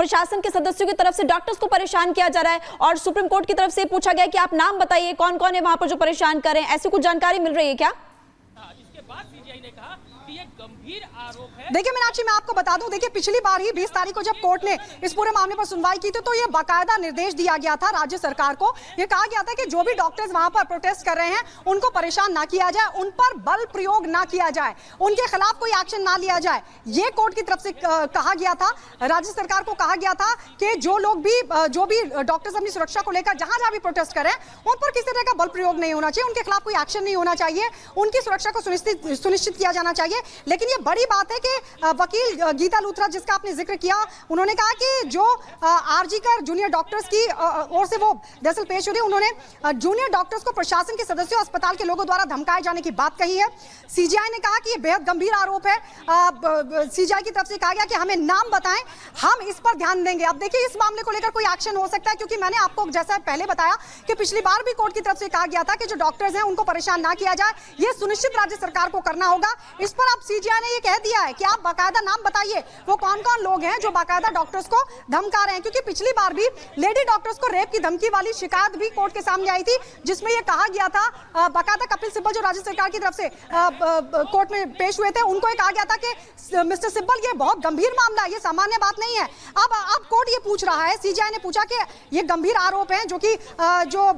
प्रशासन के सदस्यों की तरफ से डॉक्टर्स को परेशान किया जा रहा है और सुप्रीम कोर्ट की तरफ से पूछा गया कि आप नाम बताइए कौन कौन है वहां पर जो परेशान कर रहे हैं, ऐसी कुछ जानकारी मिल रही है क्या? इसके बाद सीजीआई ने कहा कि ये गंभीर आरोप है। देखिए मीनाक्षी, मैं आपको बता दूं, देखिए पिछली बार ही 20 तारीख को जब कोर्ट ने इस पूरे मामले पर सुनवाई की थी तो ये बाकायदा निर्देश दिया गया था राज्य सरकार को। ये कहा गया था कि जो भी डॉक्टर्स वहां पर प्रोटेस्ट कर रहे हैं उनको परेशान ना किया जाए, उन पर बल प्रयोग ना किया जाए, उनके खिलाफ कोई एक्शन ना लिया जाए। ये कोर्ट की तरफ से कहा गया था, राज्य सरकार को कहा गया था कि जो भी डॉक्टर्स अपनी सुरक्षा को लेकर जहां भी प्रोटेस्ट कर रहे हैं उन पर किसी तरह का बल प्रयोग नहीं होना चाहिए, उनके खिलाफ कोई एक्शन नहीं होना चाहिए, उनकी सुरक्षा को सुनिश्चित किया जाना चाहिए। लेकिन ये बड़ी बात है कि वकील गीता लूथरा, जिसका आपने जिक्र किया, उन्होंने कहा कि जो आरजी कर जूनियर डॉक्टर्स की ओर से वो दरअसल पेश हुई, उन्होंने जूनियर डॉक्टर्स को प्रशासन के सदस्यों, अस्पताल के लोगों द्वारा धमकाए जाने की बात कही है। सीजीआई ने कहा कि ये बेहद गंभीर आरोप है। सीजीआई की तरफ से कहा गया कि हमें नाम बताएं, हम इस पर ध्यान देंगे। अब देखिए इस मामले को लेकर कोई एक्शन हो सकता है, क्योंकि मैंने आपको जैसा पहले बताया कि पिछली बार भी कोर्ट की तरफ से कहा गया था कि जो डॉक्टर्स हैं उनको परेशान ना किया जाए, ये सुनिश्चित राज्य सरकार को करना होगा। इस पर अब सीजीआई ने ये कह दिया है कि आप बाकायदा नाम बताइए वो कौन कौन लोग हैं जो बाकायदा डॉक्टर्स को धमका रहे हैं, क्योंकि पिछली बार भी लेडी डॉक्टर्स को रेप की धमकी वाली शिकायत भी कोर्ट के सामने आई थी, जिसमें यह कहा गया था, बाकायदा कपिल सिब्बल जो राज्य सरकार की तरफ से कोर्ट में पेश हुए थे, उनको ये कहा गया था कि मिस्टर सिब्बल ये बहुत गंभीर मामला है, ये सामान्य बात नहीं है। अब कोर्ट ये पूछ रहा है, सीजीआई ने पूछा कि ये गंभीर आरोप हैं जो कि जो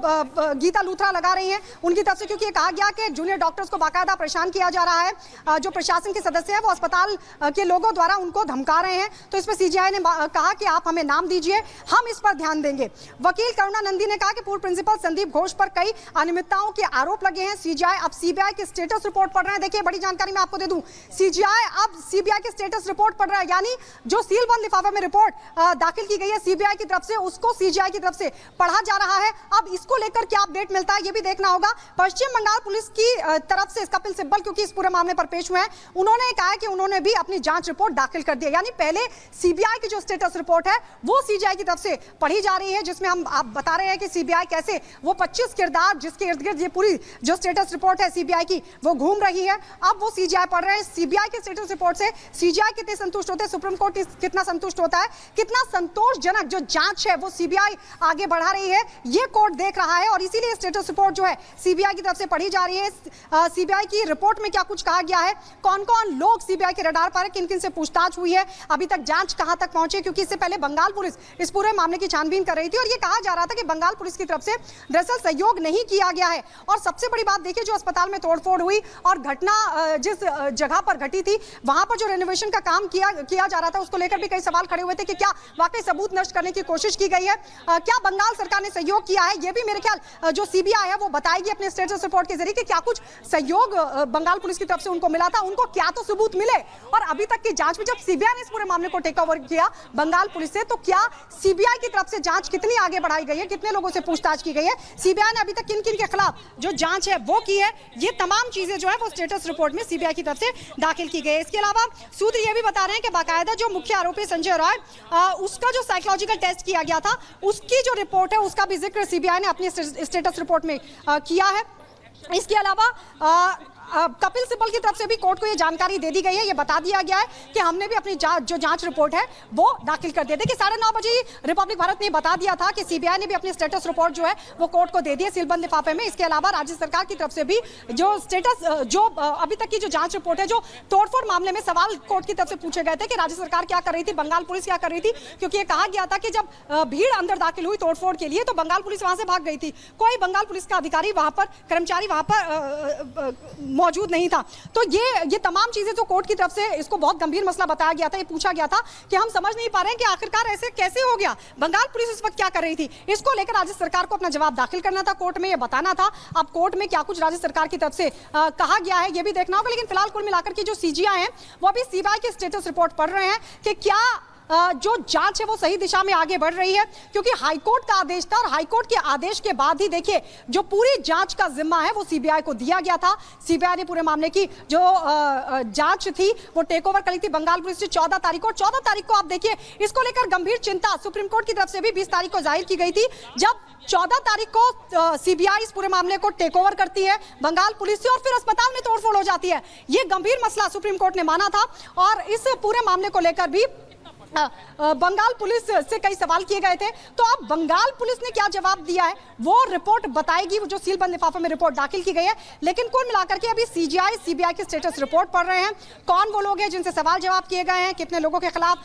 गीता लूथरा लगा रही हैं उनकी तरफ से, क्योंकि ये कहा गया कि जूनियर डॉक्टर्स को बाकायदा परेशान किया जा रहा है, जो प्रशासन के सदस्य है वो अस्पताल के लोगों द्वारा उनको धमका रहे हैं। तो इस पर सीजीआई ने कहा कि आप हमें नाम दीजिए, हम इस पर ध्यान देंगे। वकील करुणा नंदी ने कहा कि पूर्व प्रिंसिपल संदीप घोष पर कई अनियमितताओं के आरोप लगे हैं। सीजीआई अब सीबीआई की स्टेटस रिपोर्ट पढ़ रहे हैं। देखिए बड़ी जानकारी मैं आपको दे दूं, सीजीआई अब सीबीआई की स्टेटस रिपोर्ट पढ़ रहा है, यानी जो सीलबंद लिफाफे में रिपोर्ट दाखिल की गई है सीबीआई की तरफ से, उसको सीजीआई की तरफ से पढ़ा जा रहा है। अब इसको लेकर क्या अपडेट मिलता है ये भी देखना होगा। पश्चिम बंगाल पुलिस की तरफ से कपिल सिब्बल, क्योंकि इस पूरे मामले पर पेश हुए हैं, उन्होंने कहा कि उन्होंने भी अपनी जांच रिपोर्ट दाखिल कर दी है। यानी पहले सीबीआई की जो स्टेटस रिपोर्ट है वो सीजीआई की तरफ से पढ़ी जा रही है, जिसमें हम आप बता रहे हैं कि सीबीआई कैसे वो 25 किरदार जिसके इर्द गिर्द ये पूरी जो स्टेटस रिपोर्ट है सीबीआई की वो घूम रही है, अब वो सीजीआई पढ़ रहे हैं। सीबीआई की स्टेटस रिपोर्ट से सीजीआई कितने संतुष्ट होते हैं, सुप्रीम कोर्ट कितना संतुष्ट होता है, कितना संतोषजनक जो जांच है वो सीबीआई आगे बढ़ा रही है, ये कोर्ट देख रहा है। और इसीलिए स्टेटस रिपोर्ट जो है सीबीआई की तरफ से पढ़ी जा रही है। सीबीआई की रिपोर्ट में क्या कुछ कहा गया है, कौन कौन लोग सीबीआई के रडार पर है, किन किन से पूछताछ हुई है, अभी तक जांच कहां तक पहुंची, क्योंकि इससे पहले बंगाल पुलिस इस पूरे मामले की छानबीन कर रही थी और ये कहा जा रहा था कि बंगाल पुलिस की तरफ से दरअसल सहयोग नहीं किया गया है। और सबसे बड़ी बात देखिए, जो अस्पताल में तोड़फोड़ हुई और घटना जिस जगह पर घटी थी वहां पर जो रेनोवेशन का काम किया जा रहा था, उसको लेकर भी कई सवाल खड़े हुए थे कि क्या वाकई सबूत नष्ट करने की कोशिश की गई है, क्या बंगाल सरकार ने सहयोग किया है। ये भी मेरे ख्याल जो सीबीआई है वो बताएगी अपने स्टेटस रिपोर्ट के जरिए कि क्या कुछ सहयोग बंगाल पुलिस की तरफ से उनको मिला था, उनको क्या तो सबूत मिले। और अभी तक की जांच में जब सीबीआई ने इस पूरे मामले को टेक ओवर किया बंगाल पुलिस से, तो क्या सीबीआई की तरफ से जांच कितनी आगे बढ़ाई गई है, कितने लोगों से पूछताछ की गई है, सीबीआई ने अभी तक किन किन के खिलाफ जो जांच है वो की है, ये तमाम चीजें जो है वो स्टेटस रिपोर्ट में सीबीआई की तरफ से दाखिल की गई है। इसके अलावा सूत्र ये भी बता रहे हैं कि बाकायदा जो मुख्य आरोपी संजय रॉय, उसका जो साइकोलॉजिकल टेस्ट किया गया था उसकी जो रिपोर्ट है उसका भी जिक्र सीबीआई ने अपनी स्टेटस रिपोर्ट में किया है। इसके अलावा कपिल सिब्बल की तरफ से भी कोर्ट को ये जानकारी दे दी गई है, ये बता दिया गया है कि हमने भी अपनी जो जांच रिपोर्ट है वो दाखिल कर दी। देखिए 9:30 बजे रिपब्लिक भारत ने बता दिया था कि सीबीआई ने भी अपनी स्टेटस रिपोर्ट जो है वो कोर्ट को दे दी है सीलबंद लिफाफे में। इसके अलावा राज्य सरकार की तरफ से भी जो स्टेटस जो अभी तक की जो जांच रिपोर्ट है, जो तोड़फोड़ मामले में सवाल कोर्ट की तरफ से पूछे गए थे कि राज्य सरकार क्या कर रही थी, बंगाल पुलिस क्या कर रही थी, क्योंकि ये कहा गया था कि जब भीड़ अंदर दाखिल हुई तोड़फोड़ के लिए तो बंगाल पुलिस वहां से भाग गई थी, कोई बंगाल पुलिस का अधिकारी वहां पर, कर्मचारी वहां पर मौजूद नहीं था। तो ये तमाम चीजें जो कोर्ट की तरफ से इसको बहुत गंभीर मसला बताया गया था, ये पूछा गया था कि हम समझ नहीं पा रहे हैं कि आखिरकार ऐसे कैसे हो गया, बंगाल पुलिस उस वक्त क्या कर रही थी। इसको लेकर राज्य सरकार को अपना जवाब दाखिल करना था कोर्ट में, ये बताना था। अब कोर्ट में क्या कुछ राज्य सरकार की तरफ से कहा गया है ये भी देखना होगा। लेकिन फिलहाल कुल मिलाकर की जो सीजीआई है वो अभी सीबीआई की स्टेटस रिपोर्ट पढ़ रहे हैं कि क्या जो जांच है वो सही दिशा में आगे बढ़ रही है, क्योंकि हाईकोर्ट का आदेश था और हाईकोर्ट के आदेश के बाद ही देखिए जो पूरी जांच का जिम्मा है वो सीबीआई को दिया गया था। सीबीआई ने पूरे मामले की जो जांच थी वो टेक ओवर करी थी बंगाल पुलिस से 14 तारीख को। 14 तारीख को आप देखिए इसको लेकर गंभीर चिंता सुप्रीम कोर्ट की तरफ से भी 20 तारीख को जाहिर की गई थी, जब 14 तारीख को सीबीआई इस पूरे मामले को टेक ओवर करती है बंगाल पुलिस से और फिर अस्पताल में तोड़फोड़ हो जाती है। ये गंभीर मसला सुप्रीम कोर्ट ने माना था और इस पूरे मामले को लेकर भी बंगाल पुलिस से कई सवाल किए गए थे। तो अब बंगाल पुलिस ने क्या जवाब दिया है वो रिपोर्ट बताएगी, वो जो सीलबंद लिफाफे में रिपोर्ट दाखिल की गई है। लेकिन कुल मिलाकर के अभी सीजीआई सीबीआई की स्टेटस रिपोर्ट पढ़ रहे हैं। कौन वो लोग हैं जिनसे सवाल जवाब किए गए हैं, कितने लोगों के खिलाफ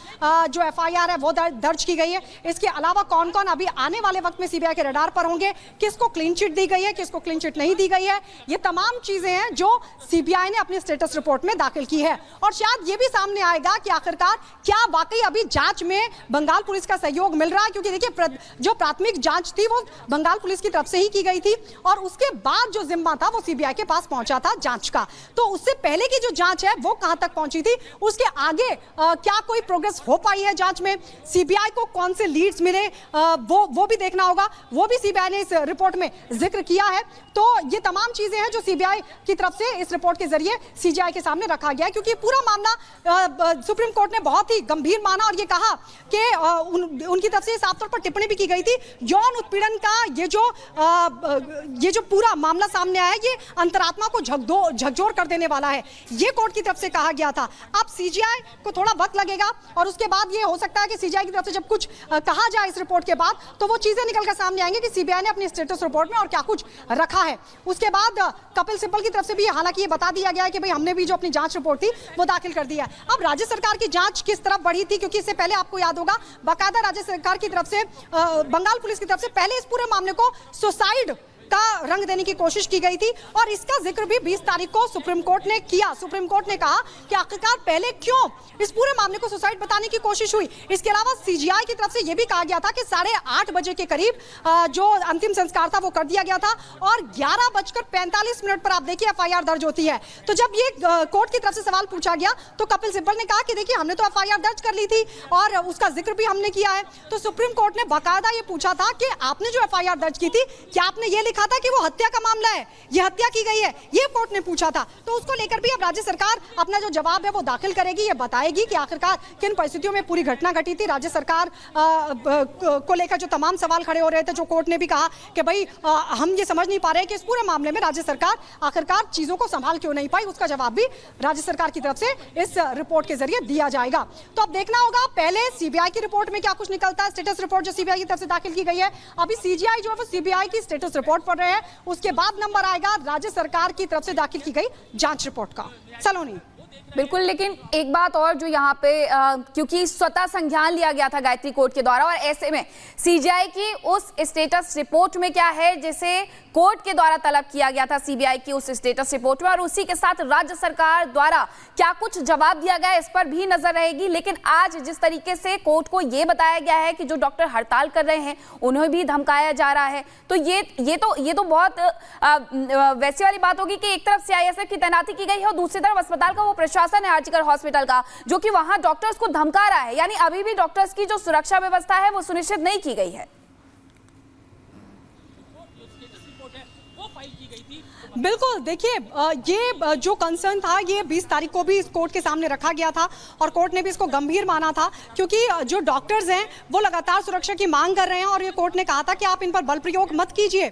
जो एफआईआर है वो दर्ज की गई है, इसके अलावा कौन कौन अभी आने वाले वक्त में सीबीआई के रडार पर होंगे, किसको क्लीन चिट दी गई है, किसको क्लीन चिट नहीं दी गई है, ये तमाम चीजें हैं जो सीबीआई ने अपनी स्टेटस रिपोर्ट में दाखिल की है। और शायद ये भी सामने आएगा कि आखिरकार क्या वाकई अभी जांच में बंगाल पुलिस का सहयोग मिल रहा है, क्योंकि देखिए जो प्राथमिक जांच थी वो बंगाल पुलिस की तरफ से ही की गई थी और उसके बाद जो जिम्मा था वो सीबीआई के पास पहुंचा था जांच का। तो उससे पहले की जो जांच है वो कहां तक पहुंची थी, उसके आगे क्या कोई प्रोग्रेस हो पाई है जांच में, सीबीआई को कौन से लीड्स मिले वो भी देखना होगा, वो भी सीबीआई ने इस रिपोर्ट में जिक्र किया है। तो ये तमाम चीजें हैं जो सीबीआई की तरफ से इस रिपोर्ट के जरिए सीजीआई के सामने रखा गया है, क्योंकि पूरा मामला सुप्रीम कोर्ट ने बहुत ही गंभीर माना और ये कहा कि उनकी तरफ से साफ तौर पर टिप्पणी भी की गई थी, यौन उत्पीड़न का ये जो पूरा मामला सामने आया है ये अंतरात्मा को झकझोर कर देने वाला है, ये कोर्ट की तरफ से कहा गया था। अब सीजीआई को थोड़ा वक्त लगेगा और उसके बाद ये हो सकता है कि सीजीआई की तरफ से जब कुछ कहा जाए इस रिपोर्ट के बाद तो वो चीजें निकल कर सामने आएंगी कि सीबीआई ने अपनी स्टेटस रिपोर्ट में और क्या कुछ रखा है। उसके बाद कपिल सिब्बल की तरफ से भी हालांकि ये बता दिया गया है कि भाई हमने भी जो अपनी जांच रिपोर्ट थी वो दाखिल कर दिया है। अब राज्य सरकार की जांच किस तरफ बढ़ी थी, क्योंकि इससे पहले आपको याद होगा बाकायदा राज्य सरकार की तरफ से बंगाल पुलिस की तरफ से पहले इस पूरे मामले को सुसाइड का रंग देने की कोशिश की गई थी और इसका जिक्र भी 20 तारीख को सुप्रीम कोर्ट ने किया। सुप्रीम कोर्ट ने कहा कि आखिरकार पहले क्यों इस पूरे मामले को सुसाइड बताने की कोशिश हुई। इसके अलावा सीजीआई की तरफ से यह भी कहा गया था कि 8:30 बजे के करीब जो अंतिम संस्कार था वो कर दिया गया था और 11:45 पर आप देखिए एफआईआर दर्ज होती है। तो जब ये कोर्ट की तरफ से सवाल पूछा गया तो कपिल सिब्बल ने कहा कि देखिए हमने तो एफआईआर दर्ज कर ली थी और उसका जिक्र भी हमने किया है। तो सुप्रीम कोर्ट ने बाकायदा ये पूछा था कि आपने जो एफआईआर दर्ज की थी क्या आपने ये लिखा था कि वो हत्या का मामला है, ये हत्या की गई है, ये कोर्ट ने पूछा था। तो उसको लेकर भी अब राज्य सरकार अपना जो जवाब है वो दाखिल करेगी, ये बताएगी कि आखिरकार किन परिस्थितियों में पूरी घटना घटी थी। राज्य सरकार को लेकर जो तमाम सवाल खड़े हो रहे थे, जो कोर्ट ने भी कहा कि भाई हम ये समझ नहीं पा रहे कि इस पूरे मामले में राज्य सरकार आखिरकार चीजों को संभाल क्यों नहीं पाई, उसका जवाब भी राज्य सरकार की तरफ से इस रिपोर्ट के जरिए दिया जाएगा। तो अब देखना होगा पहले सीबीआई की रिपोर्ट में क्या कुछ निकलता है, स्टेटस रिपोर्ट जो सीबीआई की तरफ से दाखिल की गई है। अभी सीजीआई जो है वो सीबीआई की स्टेटस रिपोर्ट पढ़ रहे हैं, उसके बाद नंबर आएगा राज्य सरकार की तरफ से दाखिल की गई जांच रिपोर्ट का। सलोनी बिल्कुल, लेकिन एक बात और जो यहाँ पे क्योंकि स्वतः संज्ञान लिया गया था गायत्री कोर्ट के द्वारा और ऐसे में सीजीआई की उस स्टेटस रिपोर्ट में क्या है जिसे कोर्ट के द्वारा तलब किया गया था सीबीआई की उस स्टेटस रिपोर्ट में, और उसी के साथ राज्य सरकार द्वारा क्या कुछ जवाब दिया गया इस पर भी नजर रहेगी। लेकिन आज जिस तरीके से कोर्ट को ये बताया गया है कि जो डॉक्टर हड़ताल कर रहे हैं उन्हें भी धमकाया जा रहा है, तो ये तो बहुत वैसी वाली बात होगी कि एक तरफ सीआईएसएफ की तैनाती की गई है और दूसरी तरफ अस्पताल का वो प्रशासन है आर्जिकर हॉस्पिटल का जो कि वहां डॉक्टर्स को धमका रहा है, यानी अभी भी डॉक्टर्स की जो सुरक्षा व्यवस्था है वो सुनिश्चित नहीं की गई है। बिल्कुल, देखिए ये जो कंसर्न था ये 20 तारीख को भी इस कोर्ट के सामने रखा गया था और कोर्ट ने भी इसको गंभीर माना था, क्योंकि जो डॉक्टर्स हैं वो लगातार सुरक्षा की मांग कर रहे हैं और ये कोर्ट ने कहा था कि आप इन पर बल प्रयोग मत कीजिए।